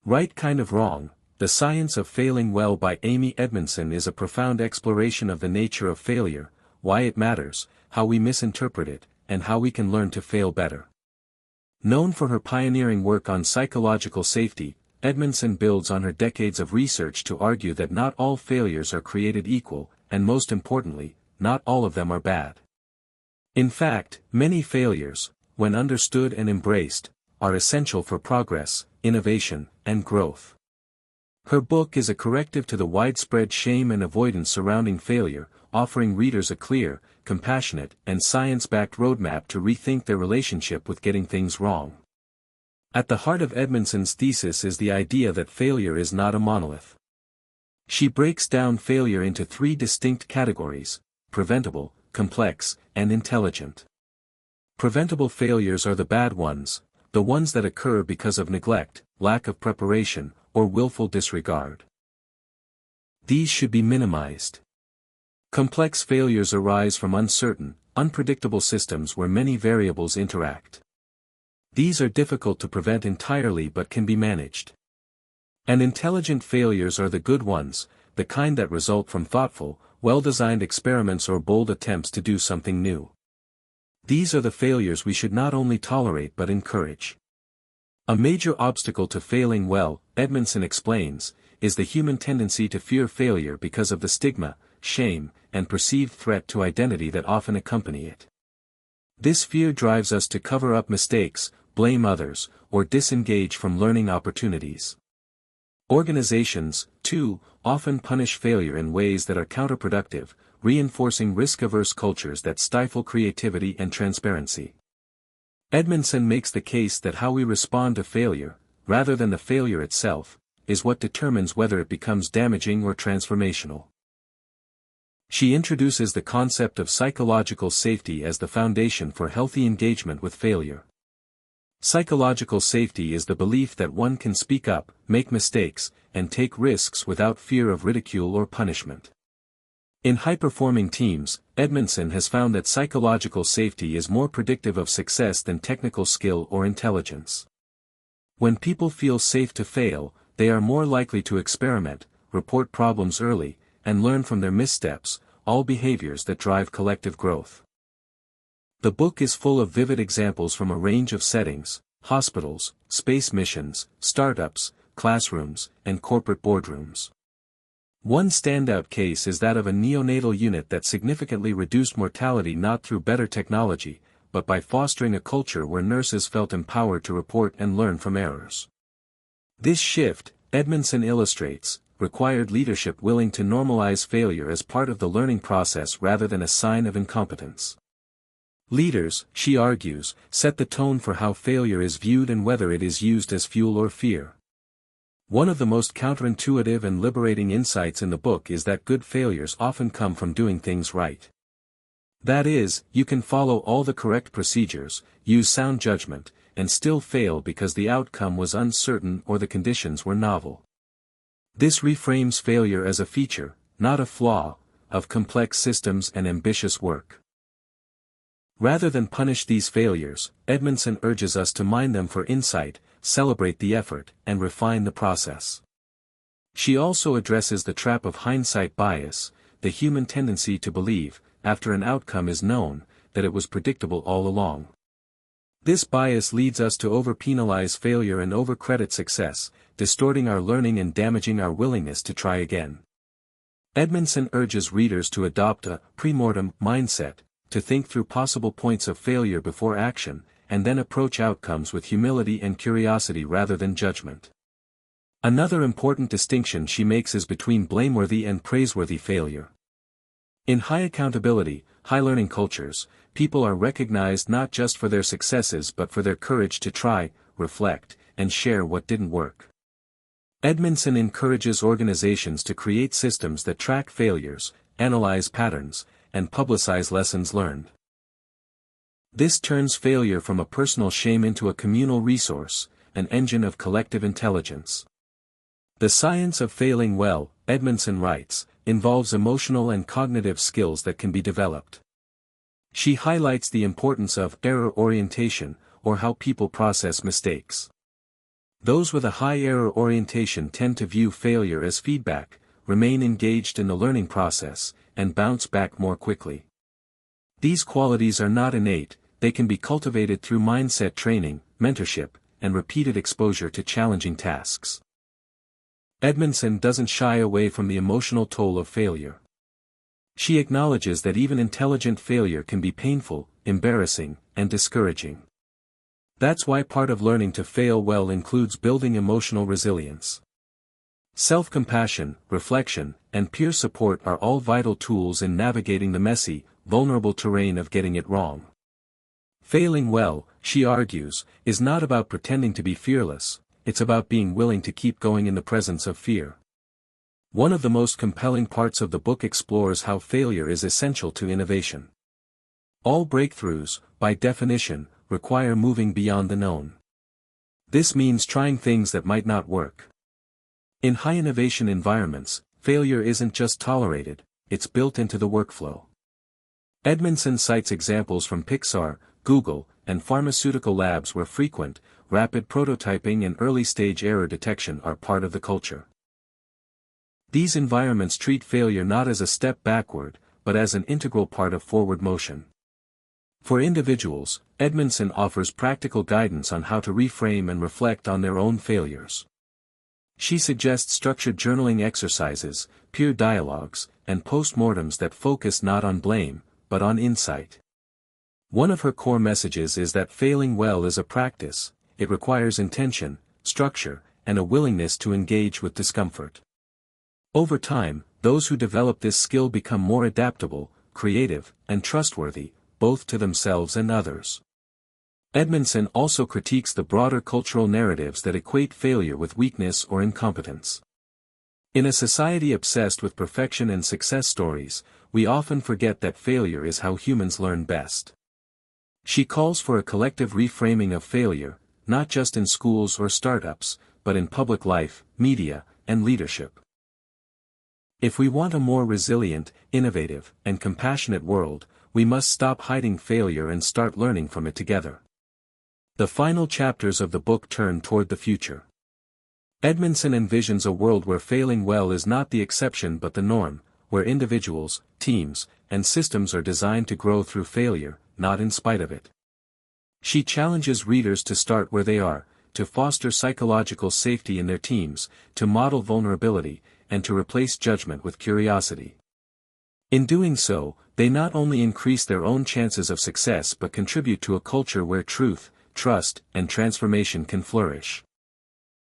Right Kind of Wrong, The Science of Failing Well by Amy Edmondson is a profound exploration of the nature of failure, why it matters, how we misinterpret it, and how we can learn to fail better. Known for her pioneering work on psychological safety, Edmondson builds on her decades of research to argue that not all failures are created equal, and most importantly, not all of them are bad. In fact, many failures, when understood and embraced, are essential for progress, innovation, and growth. Her book is a corrective to the widespread shame and avoidance surrounding failure, offering readers a clear, compassionate, and science-backed roadmap to rethink their relationship with getting things wrong. At the heart of Edmondson's thesis is the idea that failure is not a monolith. She breaks down failure into three distinct categories: preventable, complex, and intelligent. Preventable failures are the bad ones, the ones that occur because of neglect, lack of preparation, or willful disregard. These should be minimized. Complex failures arise from uncertain, unpredictable systems where many variables interact. These are difficult to prevent entirely but can be managed. And intelligent failures are the good ones, the kind that result from thoughtful, well-designed experiments or bold attempts to do something new. These are the failures we should not only tolerate but encourage. A major obstacle to failing well, Edmondson explains, is the human tendency to fear failure because of the stigma, shame, and perceived threat to identity that often accompany it. This fear drives us to cover up mistakes, blame others, or disengage from learning opportunities. Organizations, too, often punish failure in ways that are counterproductive, reinforcing risk-averse cultures that stifle creativity and transparency. Edmondson makes the case that how we respond to failure, rather than the failure itself, is what determines whether it becomes damaging or transformational. She introduces the concept of psychological safety as the foundation for healthy engagement with failure. Psychological safety is the belief that one can speak up, make mistakes, and take risks without fear of ridicule or punishment. In high-performing teams, Edmondson has found that psychological safety is more predictive of success than technical skill or intelligence. When people feel safe to fail, they are more likely to experiment, report problems early, and learn from their missteps, all behaviors that drive collective growth. The book is full of vivid examples from a range of settings: hospitals, space missions, startups, classrooms, and corporate boardrooms. One standout case is that of a neonatal unit that significantly reduced mortality not through better technology, but by fostering a culture where nurses felt empowered to report and learn from errors. This shift, Edmondson illustrates, required leadership willing to normalize failure as part of the learning process rather than a sign of incompetence. Leaders, she argues, set the tone for how failure is viewed and whether it is used as fuel or fear. One of the most counterintuitive and liberating insights in the book is that good failures often come from doing things right. That is, you can follow all the correct procedures, use sound judgment, and still fail because the outcome was uncertain or the conditions were novel. This reframes failure as a feature, not a flaw, of complex systems and ambitious work. Rather than punish these failures, Edmondson urges us to mine them for insight, celebrate the effort, and refine the process. She also addresses the trap of hindsight bias, the human tendency to believe, after an outcome is known, that it was predictable all along. This bias leads us to over-penalize failure and over-credit success, distorting our learning and damaging our willingness to try again. Edmondson urges readers to adopt a pre-mortem mindset, to think through possible points of failure before action, and then approach outcomes with humility and curiosity rather than judgment. Another important distinction she makes is between blameworthy and praiseworthy failure. In high accountability, high learning cultures, people are recognized not just for their successes but for their courage to try, reflect, and share what didn't work. Edmondson encourages organizations to create systems that track failures, analyze patterns, and publicize lessons learned. This turns failure from a personal shame into a communal resource, an engine of collective intelligence. The science of failing well, Edmondson writes, involves emotional and cognitive skills that can be developed. She highlights the importance of error orientation, or how people process mistakes. Those with a high error orientation tend to view failure as feedback, remain engaged in the learning process, and bounce back more quickly. These qualities are not innate, they can be cultivated through mindset training, mentorship, and repeated exposure to challenging tasks. Edmondson doesn't shy away from the emotional toll of failure. She acknowledges that even intelligent failure can be painful, embarrassing, and discouraging. That's why part of learning to fail well includes building emotional resilience. Self-compassion, reflection, and peer support are all vital tools in navigating the messy, vulnerable terrain of getting it wrong. Failing well, she argues, is not about pretending to be fearless, it's about being willing to keep going in the presence of fear. One of the most compelling parts of the book explores how failure is essential to innovation. All breakthroughs, by definition, require moving beyond the known. This means trying things that might not work. In high innovation environments, failure isn't just tolerated, it's built into the workflow. Edmondson cites examples from Pixar, Google, and pharmaceutical labs where frequent, rapid prototyping and early-stage error detection are part of the culture. These environments treat failure not as a step backward, but as an integral part of forward motion. For individuals, Edmondson offers practical guidance on how to reframe and reflect on their own failures. She suggests structured journaling exercises, peer dialogues, and postmortems that focus not on blame, but on insight. One of her core messages is that failing well is a practice, it requires intention, structure, and a willingness to engage with discomfort. Over time, those who develop this skill become more adaptable, creative, and trustworthy, both to themselves and others. Edmondson also critiques the broader cultural narratives that equate failure with weakness or incompetence. In a society obsessed with perfection and success stories, we often forget that failure is how humans learn best. She calls for a collective reframing of failure, not just in schools or startups, but in public life, media, and leadership. If we want a more resilient, innovative, and compassionate world, we must stop hiding failure and start learning from it together. The final chapters of the book turn toward the future. Edmondson envisions a world where failing well is not the exception but the norm, where individuals, teams, and systems are designed to grow through failure, not in spite of it. She challenges readers to start where they are, to foster psychological safety in their teams, to model vulnerability, and to replace judgment with curiosity. In doing so, they not only increase their own chances of success but contribute to a culture where truth, trust, and transformation can flourish.